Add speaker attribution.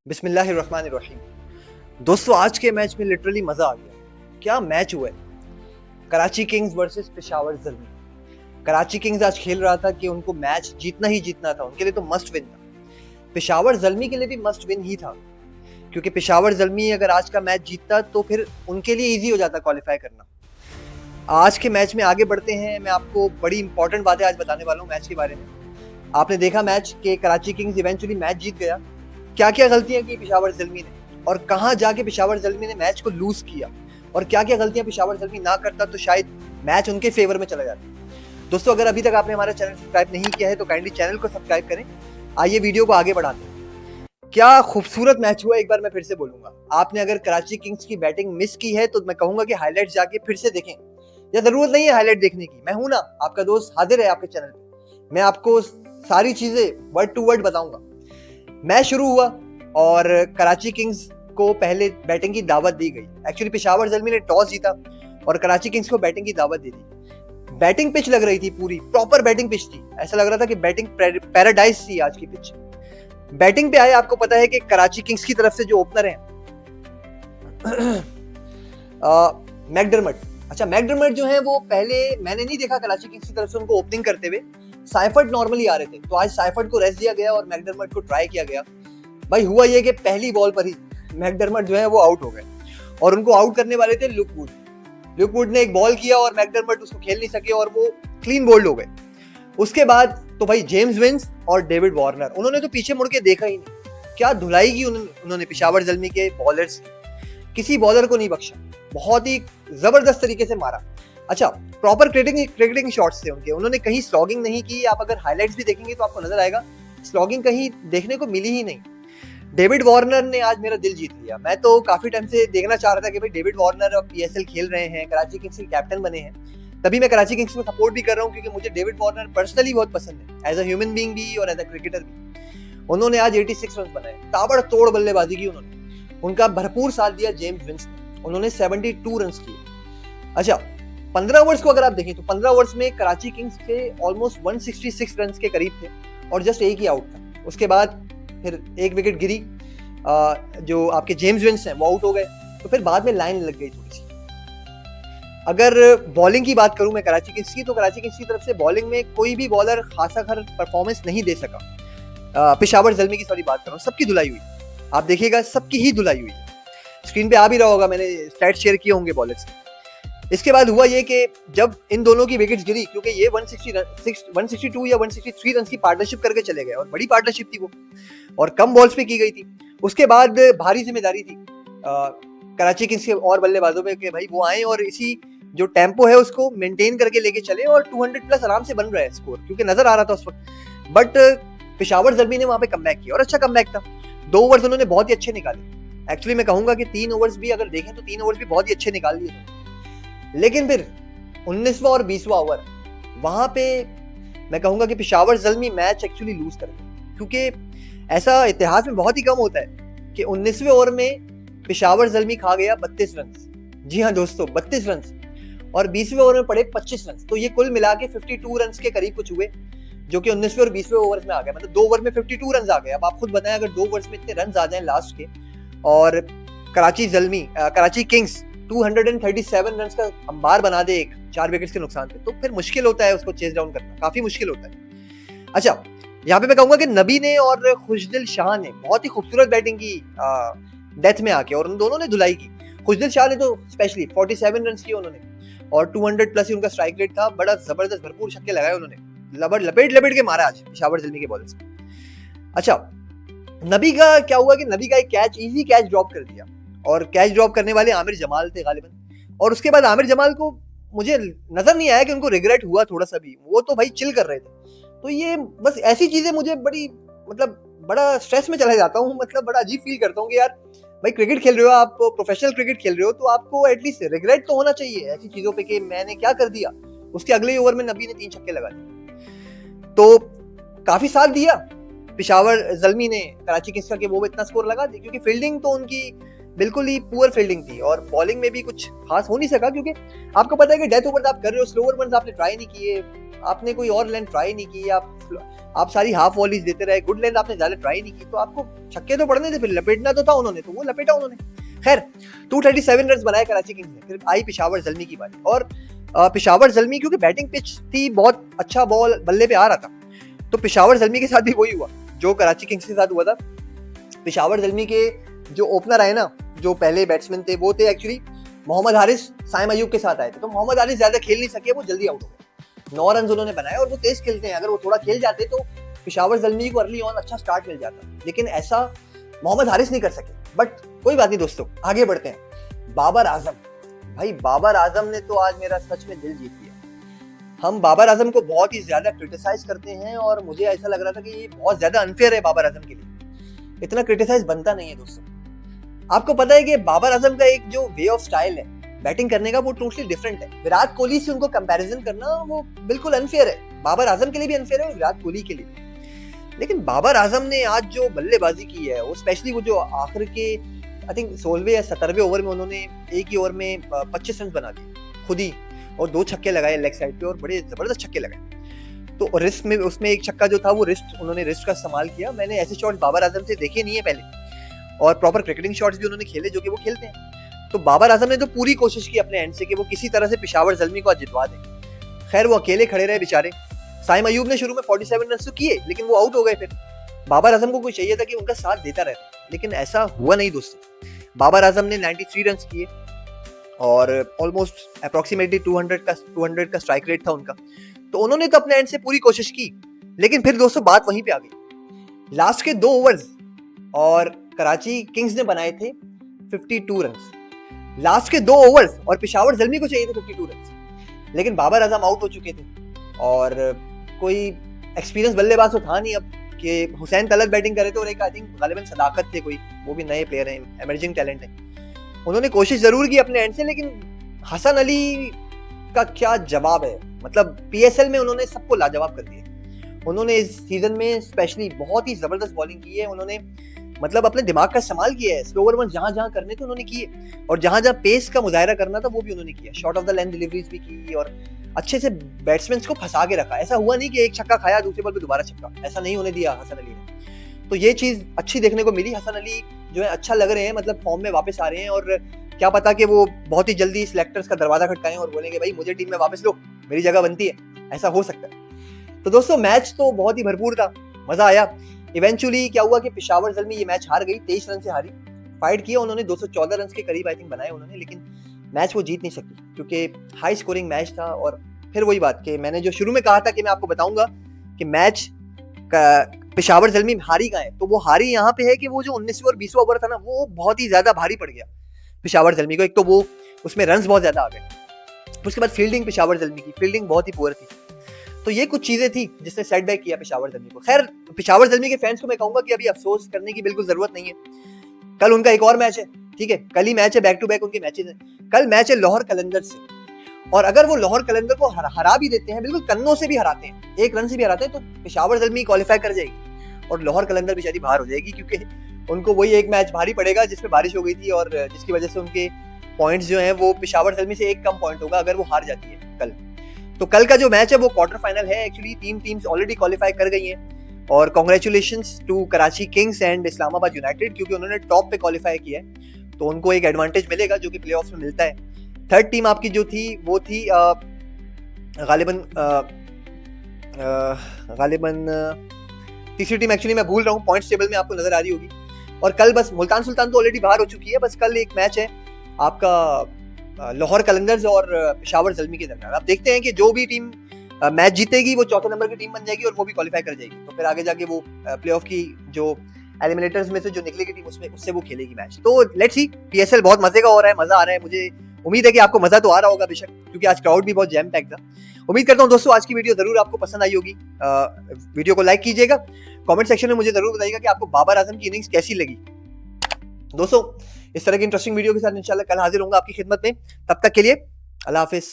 Speaker 1: बिस्मिल्लाहिर्रहमानिर्रहीम। दोस्तों, आज के मैच में लिटरली मजा आ गया। क्या मैच हुआ है! Karachi Kings versus Peshawar Zalmi. Karachi Kings आज खेल रहा था कि उनको मैच जीतना ही जीतना था, उनके लिए तो मस्ट विन था। पेशावर जल्मी के लिए भी मस्ट विन ही था, क्योंकि पेशावर जल्मी अगर आज का मैच जीतता तो फिर उनके लिए इजी हो जाता क्वालिफाई करना। आज के मैच में आगे बढ़ते हैं, मैं आपको बड़ी इंपॉर्टेंट बातें आज बताने वाला हूँ मैच के बारे में। आपने देखा मैच के कराची किंग्स इवेंचुअली मैच जीत गया। क्या क्या गलतियां की पेशावर जल्मी ने और कहां जाके पेशावर जल्मी ने मैच को लूज किया, और क्या क्या गलतियां पेशावर जल्मी ना करता तो शायद मैच उनके फेवर में चला जाता। दोस्तों, अगर अभी तक आपने हमारा चैनल सब्सक्राइब नहीं किया है तो काइंडली चैनल को सब्सक्राइब करें। आइए वीडियो को आगे बढ़ाते हैं। क्या खूबसूरत मैच हुआ, एक बार मैं फिर से बोलूंगा। आपने अगर कराची किंग्स की बैटिंग मिस की है तो मैं कहूंगा कि हाईलाइट जाके फिर से देखें, या जरूरत नहीं है हाईलाइट देखने की। मैं हूं ना, आपका दोस्त हाजिर है आपके चैनल पे। मैं आपको सारी चीजें वर्ड टू वर्ड बताऊंगा। मैच शुरू हुआ और कराची किंग्स को पहले बैटिंग की दावत दी गई। एक्चुअली पेशावर जल्मी ने टॉस जीता और कराची किंग्स को बैटिंग की दावत दे दी। बैटिंग पिच लग रही थी, पूरी प्रॉपर बैटिंग पिच थी। ऐसा लग रहा था कि बैटिंग पैराडाइज थी आज की पिच। बैटिंग पे आए, आपको पता है कि कराची किंग्स की तरफ से जो ओपनर है मैकडरमट। अच्छा, मैकडरमट जो है वो पहले मैंने नहीं देखा कराची किंग्स की तरफ से उनको ओपनिंग करते हुए। साइफर्ट नॉर्मली आ रहे थे, तो आज साइफर्ट को रेस्ट दिया गया और मैकडरमट को ट्राई किया गया। भाई हुआ ये कि पहली बॉल पर ही मैकडरमट जो है वो आउट हो गए, और उनको आउट करने वाले थे लुक वुड। लुक वुड ने एक बॉल किया और मैकडरमट उसको खेल नहीं सके और वो क्लीन बोल्ड हो गए। उसके बाद तो भाई जेम्स विंस और डेविड वार्नर, उन्होंने तो पीछे मुड़ के देखा ही नहीं। क्या धुलाई की उन्होंने पेशावर जल्मी के बॉलर्स, किसी बॉलर को नहीं बख्शा। बहुत ही जबरदस्त तरीके से मारा। अच्छा, प्रॉपर क्रिकेटिंग शॉट्स थे उनके, उन्होंने कहीं स्लॉगिंग नहीं की। आप अगर हाइलाइट्स भी देखेंगे तो आपको नजर आएगा स्लॉगिंग कहीं देखने को मिली ही नहीं। डेविड वार्नर ने आज मेरा दिल जीत लिया। मैं तो काफी टाइम से देखना चाह रहा था कि भाई डेविड वार्नर अब पीएसएल खेल रहे हैं, कराची किंग्स के कैप्टन बने हैं, तभी मैं कराची किंग्स को सपोर्ट भी कर रहा हूँ, क्योंकि मुझे डेविड वार्नर पर्सनली बहुत पसंद है, एज अ ह्यूमन बीइंग भी और एज अ क्रिकेटर भी। उन्होंने आज 86 रन बनाए, ताबड़तोड़ बल्लेबाजी की उन्होंने। उनका भरपूर साथ दिया जेम्स विंस ने, उन्होंने 72 रन किए। अच्छा, 15 ओवर्स को अगर आप देखें तो 15 ओवर्स में कराची किंग्स के ऑलमोस्ट 166 रन के करीब थे और जस्ट एक ही आउट था। उसके बाद फिर एक विकेट गिरी, जो आपके जेम्स विंस हैं वो आउट हो गए, तो फिर बाद में लाइन लग गई थोड़ी सी। अगर बॉलिंग की बात करूं मैं कराची किंग्स की, तो कराची किंग्स की तरफ से बॉलिंग में कोई भी बॉलर खासा खर परफॉर्मेंस नहीं दे सका। पेशावर जल्मी की सॉरी बात कर रहा हूँ, सबकी धुलाई हुई। आप देखिएगा सबकी ही धुलाई हुई। स्क्रीन पे आ भी रहा होगा, मैंने स्टैट्स शेयर किए होंगे बॉलर्स। इसके बाद हुआ ये कि जब इन दोनों की विकेट्स गिरी, क्योंकि ये 162 या 163 रन की पार्टनरशिप करके चले गए, और बड़ी पार्टनरशिप थी वो, और कम बॉल्स पे की गई थी। उसके बाद भारी जिम्मेदारी थी कराची किंग्स के और बल्लेबाजों पे कि भाई वो आए और इसी जो टेम्पो है उसको मेंटेन करके लेके चले, और 200 प्लस आराम से बन रहा है स्कोर, क्योंकि नजर आ रहा था उस वक्त। बट पेशावर जल्मी ने वहां पे कमबैक किया, और अच्छा कमबैक था। 2 ओवर्स उन्होंने बहुत ही अच्छे निकाले। एक्चुअली मैं कहूंगा कि 3 ओवर्स भी अगर देखें तो 3 ओवर्स भी बहुत ही अच्छे निकाल दिए। लेकिन फिर 19वां और 20वां ओवर, वहां पे मैं कहूंगा कि पेशावर जल्मी मैच एक्चुअली लूज कर गए, क्योंकि ऐसा इतिहास में बहुत ही कम होता है कि 19वें ओवर में पेशावर जल्मी खा गया 32 रन। जी हाँ दोस्तों, 32 रन, और 20वें ओवर में पड़े 25 रन। तो ये कुल मिला के 52 रन के करीब कुछ हुए, जो कि 19वें और 20वें ओवर्स में आ गए। मतलब 2 ओवर में 52 रन आ गए। अब आप खुद बताएं, अगर 2 ओवर्स में इतने रन आ जाएं लास्ट के, और कराची किंग्स 237 रन का अंबार बना दे एक 4 विकेट्स के नुकसान पे, तो फिर मुश्किल होता है उसको चेस डाउन करना, काफी मुश्किल होता है। अच्छा, यहाँ पे मैं कहूंगा कि नबी ने और खुशदिल शाह ने बहुत ही खूबसूरत बैटिंग की डेथ में आके, और उन दोनों ने धुलाई की। खुशदिल शाह ने तो स्पेशली 47 रन किए उन्होंने, और 200 प्लस ही उनका स्ट्राइक रेट था। बड़ा जबरदस्त भरपूर छक्के लगाए उन्होंने, लपेट के मारा आज पेशावर जल्मी के बॉलर्स को। अच्छा, नबी का क्या हुआ कि नबी का एक कैच, इजी कैच ड्रॉप कर दिया, और कैच ड्रॉप करने वाले आमिर जमाल थे गालिबन। और उसके बाद आमिर जमाल को मुझे नजर नहीं आया कि उनको रिग्रेट हुआ थोड़ा सा भी, वो तो भाई चिल कर रहे थे। तो ये बस ऐसी चीजें मुझे बड़ी, मतलब बड़ा स्ट्रेस में चला जाता हूँ, मतलब बड़ा अजीब फील करता हूँ कि यार भाई क्रिकेट खेल रहे हो आप, प्रोफेशनल क्रिकेट खेल रहे हो, तो आपको एटलीस्ट रिग्रेट तो होना चाहिए ऐसी चीजों पे कि मैंने क्या कर दिया। उसके अगले ओवर में नबी ने 3 छक्के लगा दिए, तो काफी साथ दिया पेशावर जल्मी ने कराची किंग्स का कि वो इतना स्कोर लगा दी, क्योंकि फील्डिंग तो उनकी बिल्कुल ही पुअर फील्डिंग थी और बॉलिंग में भी कुछ खास हो नहीं सका, क्योंकि आपको पता है कि डेथ ओवर आप कर रहे हो, स्लोअर वंस आपने ट्राई नहीं किए, आपने कोई और लेंथ ट्राई नहीं की, आप सारी हाफ वॉलीज देते रहे, गुड लेंथ आपने ज्यादा ट्राई नहीं की, तो आपको छक्के तो पड़ने थे, फिर लपेटना तो था उन्होंने, तो वो लपेटा उन्होंने। खैर 237 रन बनाए कराची किंग्स ने। फिर आई पेशावर ज़ल्मी की बारी, और पेशावर ज़ल्मी क्योंकि बैटिंग पिच थी, बहुत अच्छा बॉल बल्ले पे आ रहा था, तो पेशावर ज़ल्मी के साथ भी वही हुआ जो कराची किंग्स के साथ हुआ था। पेशावर ज़ल्मी के जो ओपनर आए ना, जो पहले बैट्समैन थे, वो थे एक्चुअली मोहम्मद हारिस, साइम अयूब के साथ आए थे। तो मोहम्मद हारिस ज्यादा खेल नहीं सके, वो जल्दी आउट हो गए। 9 रन उन्होंने बनाए और वो तेज खेलते हैं, अगर वो थोड़ा खेल जाते तो पेशावर ज़ल्मी को अर्ली ऑन अच्छा स्टार्ट मिल जाता, लेकिन ऐसा मोहम्मद हारिस नहीं कर सके। बट कोई बात नहीं दोस्तों, आगे बढ़ते हैं। बाबर आजम, भाई बाबर आजम ने तो आज मेरा सच में दिल जीत लिया। हम बाबर आजम को बहुत ही ज्यादा क्रिटिसाइज करते हैं और मुझे ऐसा लग रहा था कि ये बहुत ज्यादा अनफेयर है बाबर आजम के लिए, इतना क्रिटिसाइज बनता नहीं है दोस्तों। आपको पता है कि बाबर आजम का एक जो वे ऑफ स्टाइल है बैटिंग करने का, वो टोटली डिफरेंट है। विराट कोहली से उनको कंपैरिजन करना वो बिल्कुल अनफेयर है, बाबर आजम के लिए भी अनफेयर है और विराट कोहली के लिए भी। लेकिन बाबर आजम ने आज जो बल्लेबाजी की है, वो स्पेशली वो जो आखिर के आई थिंक 16वें या 17वें ओवर में उन्होंने एक ही ओवर में 25 रन बना दिए खुद ही, और 2 छक्के लगाए लेग साइड पे और बड़े जबरदस्त छक्के लगाए। तो रिस्ट में उसमें एक छक्का जो था वो उन्होंने रिस्ट का इस्तेमाल किया। मैंने ऐसे शॉट बाबर आजम से देखे नहीं है पहले, और प्रॉपर क्रिकेटिंग शॉट्स भी उन्होंने खेले जो कि वो खेलते हैं। तो बाबर आजम ने तो पूरी कोशिश की अपने एंड से कि वो किसी तरह से पेशावर ज़ल्मी को आज जितवा दे। खैर वो अकेले खड़े रहे बेचारे। साइम अयूब ने शुरू में 47 रन तो किए, लेकिन वो आउट हो गए। फिर बाबर आजम को कोई चाहिए था कि उनका साथ देता रहता, लेकिन ऐसा हुआ नहीं दोस्तों। बाबर आजम ने 93 रन किए और ऑलमोस्ट अप्रोक्सीमेटली 200 का स्ट्राइक रेट था उनका। तो उन्होंने तो अपने एंड से पूरी कोशिश की, लेकिन फिर दोस्तों बात वहीं पे आ गई। लास्ट के 2 ओवर्स और कराची किंग्स ने बनाए थे 52 रन, लास्ट के 2 ओवर्स, और पेशावर ज़ल्मी को चाहिए थे 52 रन, लेकिन बाबर आजम आउट हो चुके थे और कोई एक्सपीरियंस बल्लेबाज तो था नहीं अब कि हुसैन तलत बैटिंग करे थे, और एक आई थिंक गालिबन सदाकत थे कोई, वो भी नए प्लेयर हैं, इमर्जिंग टैलेंट है। उन्होंने कोशिश जरूर की अपने एंड से, लेकिन हसन अली का क्या जवाब है, मतलब पीएसएल में उन्होंने सबको लाजवाब कर दिया। उन्होंने इस सीजन में स्पेशली बहुत ही जबरदस्त बॉलिंग की है, उन्होंने मतलब अपने दिमाग का इस्तेमाल किया है। स्लोअर वन जहां जहां करने थे उन्होंने किए, और जहां जहां पेस का मुजाहिरा करना था वो भी उन्होंने किया। Short of the length deliveries भी की और अच्छे से बैट्समैन को फंसा के रखा। ऐसा हुआ नहीं कि एक छक्का खाया दूसरे बॉल पे दोबारा छक्का, ऐसा नहीं होने दिया हसन अली ने। तो ये चीज अच्छी देखने को मिली। हसन अली जो है अच्छा लग रहे हैं, मतलब फॉर्म में वापस आ रहे हैं, और क्या पता कि वो बहुत ही जल्दी सिलेक्टर्स का दरवाजा खटकाएं और बोलेंगे भाई मुझे टीम में वापस लो, मेरी जगह बनती है, ऐसा हो सकता है। तो दोस्तों मैच तो बहुत ही भरपूर था, मजा आया। इवेंचुअली क्या हुआ कि पेशावर ज़ल्मी ये मैच हार गई, 23 रन से हारी। फाइट किया उन्होंने, 214 रन के करीब आई थिंक बनाए उन्होंने, लेकिन मैच वो जीत नहीं सकी क्योंकि हाई स्कोरिंग मैच था। और फिर वही बात कि मैंने जो शुरू में कहा था कि मैं आपको बताऊंगा कि मैच पेशावर ज़ल्मी हारी कहाँ है, तो वो हारी यहाँ पे है कि वो जो 19वां और 20वां ओवर था ना, वो बहुत ही ज्यादा भारी पड़ गया पेशावर ज़ल्मी को। एक तो वो उसमें रन्स बहुत ज्यादा आ गए, उसके बाद फील्डिंग पेशावर ज़ल्मी की फील्डिंग बहुत ही पुअर थी। तो ये कुछ चीजें थी जिसने सेटबैक किया पेशावर ज़ल्मी को। खैर पेशावर ज़ल्मी के फैंस को मैं कहूंगा कि अभी अफसोस करने की बिल्कुल जरूरत नहीं है। कल उनका एक और मैच है, ठीक है, कल ही मैच है, बैक टू बैक उनके मैचेस हैं। कल मैच है लाहौर कलंदर से, और अगर वो लाहौर कलंदर को हरा भी देते हैं, बिल्कुल कन्नों से भी हराते हैं, 1 रन से भी हराते हैं, तो पेशावर ज़ल्मी क्वालिफाई कर जाएगी और लाहौर कलंदर बेचारी बाहर हो जाएगी, क्योंकि उनको वही एक मैच भारी पड़ेगा जिसमें बारिश हो गई थी और जिसकी वजह से उनके पॉइंट्स जो हैं वो पेशावर ज़ल्मी से 1 कम पॉइंट होगा अगर वो हार जाती है कल। तो कल का जो मैच है वो क्वार्टर फाइनल है। एक्चुअली 3 टीम्स ऑलरेडी क्वालिफाई कर गई हैं, और congratulations to Karachi Kings and Islamabad United, क्योंकि उन्होंने टॉप पे क्वालिफाई किया है, तो उनको एक एडवांटेज मिलेगा जो कि प्लेऑफ्स में मिलता है। थर्ड टीम आपकी जो थी वो थी गालिबन तीसरी टीम एक्चुअली मैं भूल रहा हूँ, पॉइंट्स टेबल में आपको नजर आ रही होगी। और कल बस मुल्तान सुल्तान तो ऑलरेडी बाहर हो चुकी है, बस कल एक मैच है आपका लाहौर कलंदर्स और पेशावर ज़ल्मी के दरमियान। आप देखते हैं कि जो भी टीम मैच जीतेगी वो चौथे नंबर की टीम बन जाएगी और वो भी क्वालिफाई कर जाएगी, तो फिर आगे जाके वो प्लेऑफ की जो एलिमिनेटर्स में से जो निकलेगी टीम उससे वो खेलेगी मैच। तो लेट्स सी, पीएसएल बहुत मजे का हो रहा है, मजा आ रहा है। मुझे उम्मीद है कि आपको मजा तो आ रहा होगा बेशक, क्योंकि आज क्राउड भी बहुत जैम पैक था। उम्मीद करता हूँ दोस्तों आज की वीडियो जरूर आपको पसंद आई होगी। वीडियो को लाइक कीजिएगा, कमेंट सेक्शन में मुझे जरूर बताइएगा कि आपको बाबर आजम की इनिंग्स कैसी लगी। दोस्तों इस तरह की इंटरेस्टिंग वीडियो के साथ इंशाल्लाह कल हाजिर होऊंगा आपकी खिदमत में। तब तक के लिए अल्लाह हाफिज।